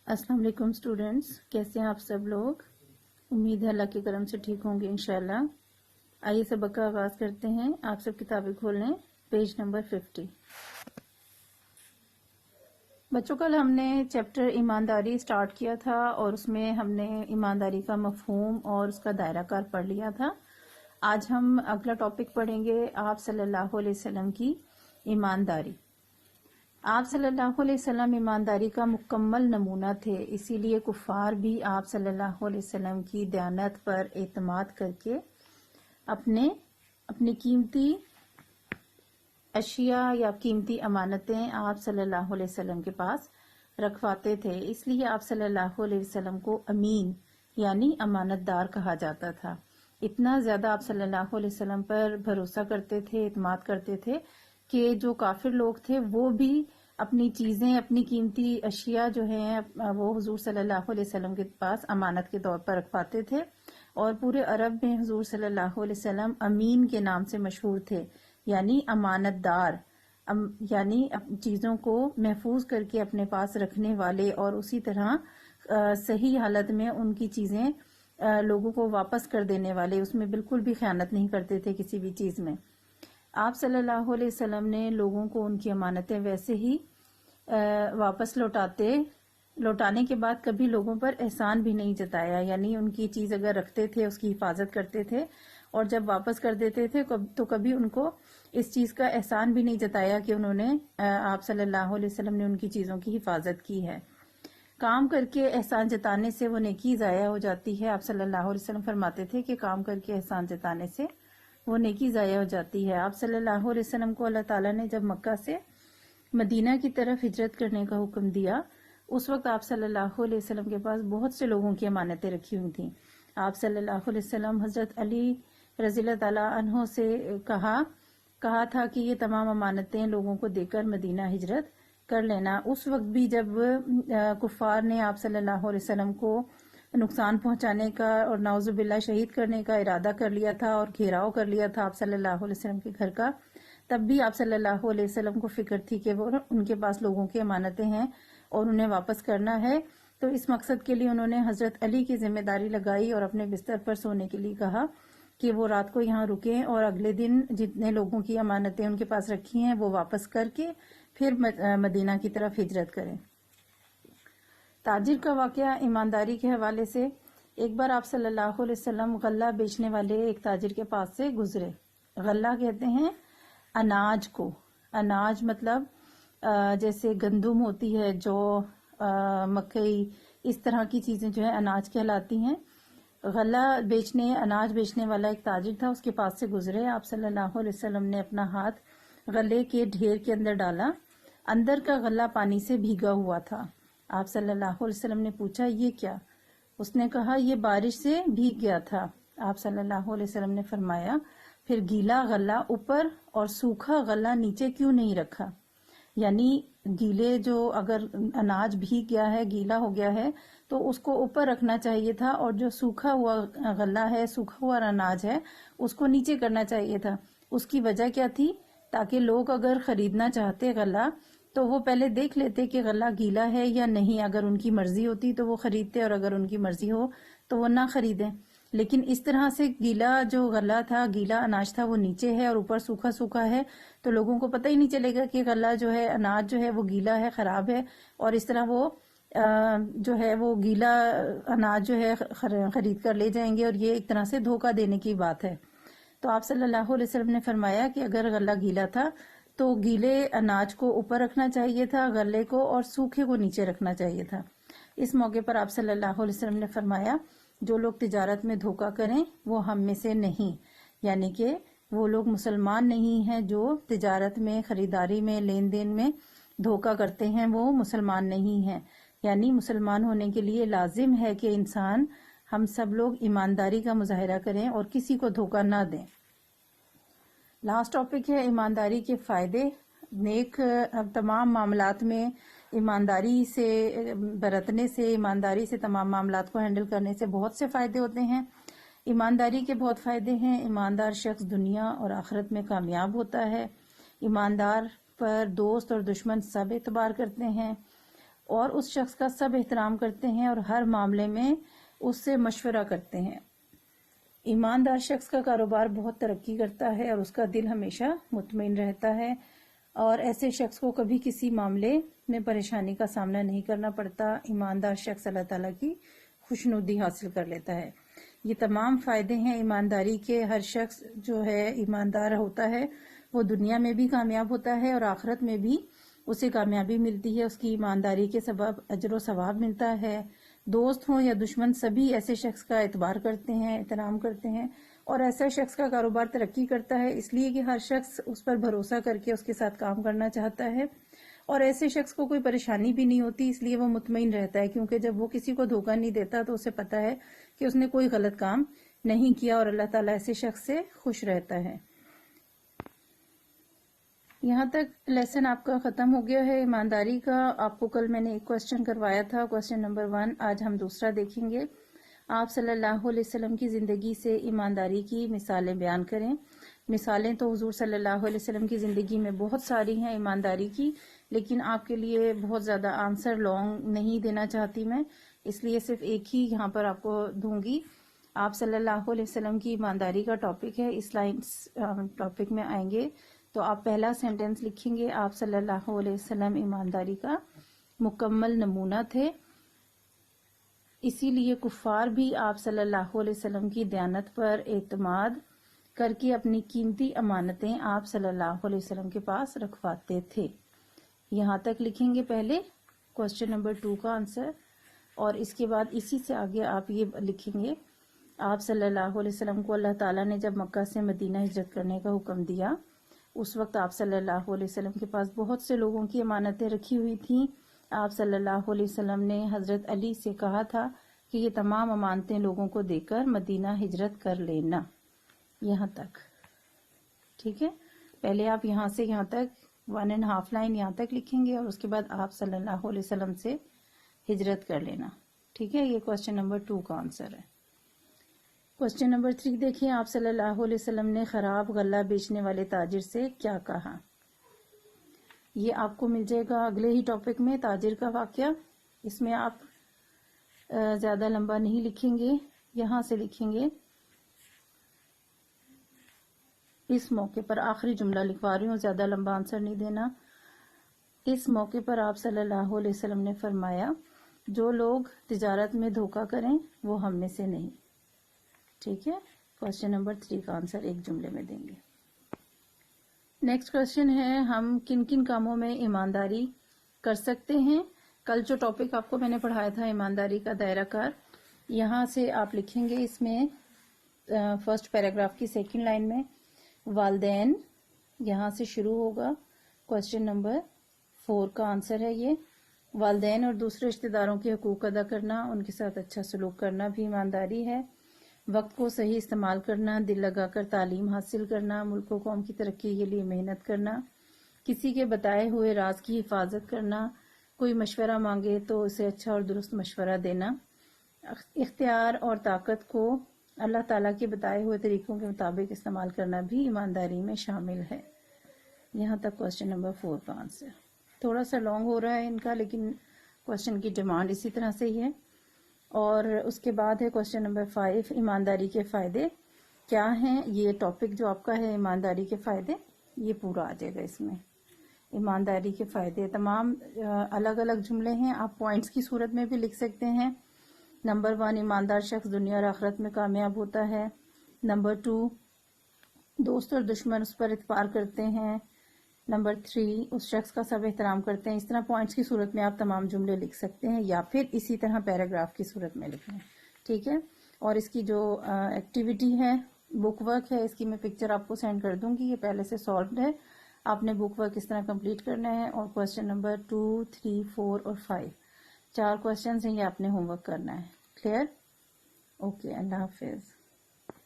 अस्सलाम वालेकुम स्टूडेंट्स, कैसे हैं आप सब लोग। उम्मीद है अल्लाह के करम से ठीक होंगे इंशाल्लाह। आइए सबक का आगाज करते हैं। आप सब किताबें खोल लें, पेज नंबर 50। बच्चों, कल हमने चैप्टर ईमानदारी स्टार्ट किया था और उसमें हमने ईमानदारी का मफहूम और उसका दायरा कार पढ़ लिया था। आज हम अगला टॉपिक पढ़ेंगे, आप सल्लल्लाहु अलैहि वसल्लम की ईमानदारी। आप सल्लल्लाहु अलैहि वसल्लम ईमानदारी का मुकम्मल नमूना थे, इसीलिए कुफार भी आप सल्लल्लाहु अलैहि वसल्लम की दयानत पर एतमाद करके अपनी कीमती अशिया या कीमती अमानतें आप सल्लल्लाहु अलैहि वसल्लम के पास रखवाते थे। इसलिए आप सल्लल्लाहु अलैहि वसल्लम को अमीन यानी अमानतदार कहा जाता था। इतना ज्यादा आप सल्लल्लाहु अलैहि वसल्लम पर भरोसा करते थे, एतमाद करते थे कि जो काफिर लोग थे वो भी अपनी चीजें, अपनी कीमती अशिया जो है वो हुजूर सल्लल्लाहु अलैहि वसल्लम के पास अमानत के तौर पर रखवाते थे। और पूरे अरब में हुजूर सल्लल्लाहु अलैहि वसल्लम अमीन के नाम से मशहूर थे, यानी अमानतदार, यानी चीजों को महफूज करके अपने पास रखने वाले और उसी तरह सही हालत में उनकी चीजें लोगों को वापस कर देने वाले, उसमें बिल्कुल भी खयानत नहीं करते थे किसी भी चीज में। आप सल्लल्लाहु अलैहि वसल्लम ने लोगों को उनकी अमानतें वैसे ही वापस लौटाने के बाद कभी लोगों पर एहसान भी नहीं जताया, यानी उनकी चीज अगर रखते थे उसकी हिफाजत करते थे और जब वापस कर देते थे तो कभी उनको इस चीज का एहसान भी नहीं जताया कि उन्होंने आप सल्लल्लाहु अलैहि वसल्लम ने उनकी चीजों की हिफाजत की है। काम करके एहसान जताने से वो नेकी जाया हो जाती है। आप सल्लल्लाहु अलैहि वसल्लम फरमाते थे कि काम करके एहसान जताने से वो नेकी जाया हो जाती है। आप सल्लल्लाहु अलैहि वसल्लम को अल्लाह ताला ने जब मक्का से मदीना की तरफ हिजरत करने का हुक्म दिया, उस वक्त आप सल्लल्लाहु अलैहि वसल्लम के पास बहुत से लोगों की अमानतें रखी हुई थी। आप सल्लल्लाहु अलैहि वसल्लम हजरत अली रज़ियल्लाहु ताला अन्हो से कहा था कि ये तमाम अमानतें लोगों को देकर मदीना हिजरत कर लेना। उस वक्त भी जब कुफार ने आप सल्लल्लाहु अलैहि वसल्लम को नुकसान पहुंचाने का और नाउजुबिल्लाह शहीद करने का इरादा कर लिया था और घेराव कर लिया था आप सल्लल्लाहु अलैहि वसल्लम के घर का, तब भी आप सल्लल्लाहु अलैहि वसल्लम को फिक्र थी कि वो उनके पास लोगों की अमानतें हैं और उन्हें वापस करना है। तो इस मकसद के लिए उन्होंने हजरत अली की जिम्मेदारी लगाई और अपने बिस्तर पर सोने के लिए कहा कि वो रात को यहाँ रुकें और अगले दिन जितने लोगों की अमानतें उनके पास रखी हैं वो वापस करके फिर मदीना की तरफ हिजरत करें। ताजिर का वाकया ईमानदारी के हवाले से, एक बार आप सल्लल्लाहु अलैहि वसल्लम गल्ला बेचने वाले एक ताजिर के पास से गुजरे। गल्ला कहते हैं अनाज को। अनाज मतलब जैसे गंदुम होती है, जौ, मकई, इस तरह की चीजें जो है अनाज कहलाती हैं। अनाज बेचने वाला एक ताजिर था, उसके पास से गुजरे। आप सल्लल्लाहु अलैहि वसल्लम ने अपना हाथ गले के ढेर के अंदर डाला। अंदर का गला पानी से भीगा हुआ था। आप सल्लल्लाहु अलैहि वसल्लम ने पूछा, ये क्या? उसने कहा, ये बारिश से भीग गया था। आप सल्लल्लाहु अलैहि वसल्लम ने फरमाया, फिर गीला गला ऊपर और सूखा गला नीचे क्यों नहीं रखा? यानी गीले जो अगर अनाज भीग गया है, गीला हो गया है, तो उसको ऊपर रखना चाहिए था और जो सूखा हुआ गला है, सूखा हुआ अनाज है, उसको नीचे करना चाहिए था। उसकी वजह क्या थी? ताकि लोग अगर खरीदना चाहते गला तो वो पहले देख लेते कि गला गीला है या नहीं। अगर उनकी मर्जी होती तो वो खरीदते और अगर उनकी मर्जी हो तो वो ना खरीदें। लेकिन इस तरह से गीला जो गला था, गीला अनाज था, वो नीचे है और ऊपर सूखा सूखा है, तो लोगों को पता ही नहीं चलेगा कि गला जो है, अनाज जो है वो गीला है, खराब है, और इस तरह वो जो है वो गीला अनाज जो है खरीद कर ले जाएंगे और ये एक तरह से धोखा देने की बात है। तो आप सल्लल्लाहु अलैहि वसल्लम ने फरमाया कि अगर गला गीला था तो गीले अनाज को ऊपर रखना चाहिए था, गले को, और सूखे को नीचे रखना चाहिए था। इस मौके पर आप सल्लल्लाहु अलैहि वसल्लम ने फरमाया, जो लोग तिजारत में धोखा करें वो हम में से नहीं, यानी कि वो लोग मुसलमान नहीं हैं जो तिजारत में, खरीदारी में, लेन देन में धोखा करते हैं, वो मुसलमान नहीं हैं। यानी मुसलमान होने के लिए लाजिम है कि इंसान, हम सब लोग ईमानदारी का मुजाहिरा करें और किसी को धोखा ना दें। लास्ट टॉपिक है ईमानदारी के फायदे। नेक तमाम मामलात में ईमानदारी से बरतने से, ईमानदारी से तमाम मामलात को हैंडल करने से बहुत से फायदे होते हैं। ईमानदारी के बहुत फायदे हैं। ईमानदार शख्स दुनिया और आखिरत में कामयाब होता है। ईमानदार पर दोस्त और दुश्मन सब एतबार करते हैं। اور اس شخص کا سب احترام کرتے ہیں اور ہر معاملے میں اس سے مشورہ کرتے ہیں۔ ایماندار شخص کا کاروبار بہت ترقی کرتا ہے اور اس کا دل ہمیشہ مطمئن رہتا ہے، اور ایسے شخص کو کبھی کسی معاملے میں پریشانی کا سامنا نہیں کرنا پڑتا۔ ایماندار شخص اللہ تعالیٰ کی خوشنودی حاصل کر لیتا ہے۔ یہ تمام فائدے ہیں ایمانداری کے۔ ہر شخص جو ہے ایماندار ہوتا ہے وہ دنیا میں بھی کامیاب ہوتا ہے اور آخرت میں بھی اسے کامیابی ملتی ہے، اس کی ایمانداری کے سبب اجر و ثواب ملتا ہے۔ دوست ہوں یا دشمن سبھی ایسے شخص کا اعتبار کرتے ہیں، احترام کرتے ہیں، اور ایسا شخص کا کاروبار ترقی کرتا ہے اس لیے کہ ہر شخص اس پر بھروسہ کر کے اس کے ساتھ کام کرنا چاہتا ہے، اور ایسے شخص کو کوئی پریشانی بھی نہیں ہوتی اس لیے وہ مطمئن رہتا ہے، کیونکہ جب وہ کسی کو دھوکہ نہیں دیتا تو اسے پتا ہے کہ اس نے کوئی غلط کام نہیں کیا، اور اللہ تعالیٰ ایسے شخص سے خوش رہتا ہے۔ یہاں تک لیسن آپ کا ختم ہو گیا ہے ایمانداری کا۔ آپ کو کل میں نے ایک کوسچن کروایا تھا، کوسچن نمبر 1، آج ہم دوسرا دیکھیں گے۔ آپ صلی اللہ علیہ وسلم کی زندگی سے ایمانداری کی مثالیں بیان کریں۔ مثالیں تو حضور صلی اللہ علیہ وسلم کی زندگی میں بہت ساری ہیں ایمانداری کی، لیکن آپ کے لیے بہت زیادہ آنسر لانگ نہیں دینا چاہتی میں، اس لیے صرف ایک ہی یہاں پر آپ کو دوں گی۔ آپ صلی اللہ علیہ وسلم کی ایمانداری کا ٹاپک ہے، اس ٹاپک میں آئیں گے تو آپ پہلا سینٹنس لکھیں گے، آپ صلی اللہ علیہ وسلم ایمانداری کا مکمل نمونہ تھے، اسی لیے کفار بھی آپ صلی اللہ علیہ وسلم کی دیانت پر اعتماد کر کے اپنی قیمتی امانتیں آپ صلی اللہ علیہ وسلم کے پاس رکھواتے تھے۔ یہاں تک لکھیں گے پہلے کوسچن نمبر 2 کا آنسر، اور اس کے بعد اسی سے آگے آپ یہ لکھیں گے، آپ صلی اللہ علیہ وسلم کو اللہ تعالیٰ نے جب مکہ سے مدینہ ہجرت کرنے کا حکم دیا، اس وقت آپ صلی اللہ علیہ وسلم کے پاس بہت سے لوگوں کی امانتیں رکھی ہوئی تھیں۔ آپ صلی اللہ علیہ وسلم نے حضرت علی سے کہا تھا کہ یہ تمام امانتیں لوگوں کو دے کر مدینہ ہجرت کر لینا۔ یہاں تک ٹھیک ہے، پہلے آپ یہاں سے یہاں تک 1.5 لائن یہاں تک لکھیں گے، اور اس کے بعد آپ صلی اللہ علیہ وسلم سے ہجرت کر لینا۔ ٹھیک ہے، یہ کوسچن نمبر 2 کا آنسر ہے۔ کوسچن نمبر 3 دیکھیں، آپ صلی اللہ علیہ وسلم نے خراب غلہ بیچنے والے تاجر سے کیا کہا؟ یہ آپ کو مل جائے گا اگلے ہی ٹاپک میں، تاجر کا واقعہ۔ اس میں آپ زیادہ لمبا نہیں لکھیں گے، یہاں سے لکھیں گے۔ اس موقع پر آخری جملہ لکھوا رہی ہوں، زیادہ لمبا آنسر نہیں دینا۔ اس موقع پر آپ صلی اللہ علیہ وسلم نے فرمایا، جو لوگ تجارت میں دھوکہ کریں وہ ہم میں سے نہیں۔ ٹھیک ہے، کوسچن نمبر 3 کا آنسر ایک جملے میں دیں گے۔ نیکسٹ کوسچن ہے، ہم کن کن کاموں میں ایمانداری کر سکتے ہیں؟ کل جو ٹاپک آپ کو میں نے پڑھایا تھا ایمانداری کا دائرہ کار، یہاں سے آپ لکھیں گے، اس میں فرسٹ پیراگراف کی سیکنڈ لائن میں والدین یہاں سے شروع ہوگا۔ کوسچن نمبر 4 کا آنسر ہے یہ۔ والدین اور دوسرے رشتہ داروں کے حقوق ادا کرنا، ان کے ساتھ اچھا سلوک کرنا بھی ایمانداری ہے۔ وقت کو صحیح استعمال کرنا، دل لگا کر تعلیم حاصل کرنا، ملک و قوم کی ترقی کے لیے محنت کرنا، کسی کے بتائے ہوئے راز کی حفاظت کرنا، کوئی مشورہ مانگے تو اسے اچھا اور درست مشورہ دینا، اختیار اور طاقت کو اللہ تعالیٰ کے بتائے ہوئے طریقوں کے مطابق استعمال کرنا بھی ایمانداری میں شامل ہے۔ یہاں تک کوسچن نمبر 4 کا آنسر۔ تھوڑا سا لانگ ہو رہا ہے ان کا، لیکن کوسچن کی ڈیمانڈ اسی طرح سے ہی ہے۔ اور اس کے بعد ہے کوسچن نمبر 5، ایمانداری کے فائدے کیا ہیں؟ یہ ٹاپک جو آپ کا ہے ایمانداری کے فائدے، یہ پورا آ جائے گا اس میں۔ ایمانداری کے فائدے تمام الگ الگ جملے ہیں، آپ پوائنٹس کی صورت میں بھی لکھ سکتے ہیں۔ نمبر 1، ایماندار شخص دنیا اور آخرت میں کامیاب ہوتا ہے۔ نمبر 2، دوست اور دشمن اس پر اعتبار کرتے ہیں۔ نمبر 3، اس شخص کا سب احترام کرتے ہیں۔ اس طرح پوائنٹس کی صورت میں آپ تمام جملے لکھ سکتے ہیں، یا پھر اسی طرح پیراگراف کی صورت میں لکھیں۔ ٹھیک ہے، اور اس کی جو ایکٹیویٹی ہے، بک ورک ہے، اس کی میں پکچر آپ کو سینڈ کر دوں گی، یہ پہلے سے سالوڈ ہے۔ آپ نے بک ورک اس طرح کمپلیٹ کرنا ہے، اور کوسچن نمبر 2، 3، 4 اور 5 4 کوسچنز ہیں، یہ آپ نے ہوم ورک کرنا ہے۔ کلیئر؟ اوکے، اللہ حافظ۔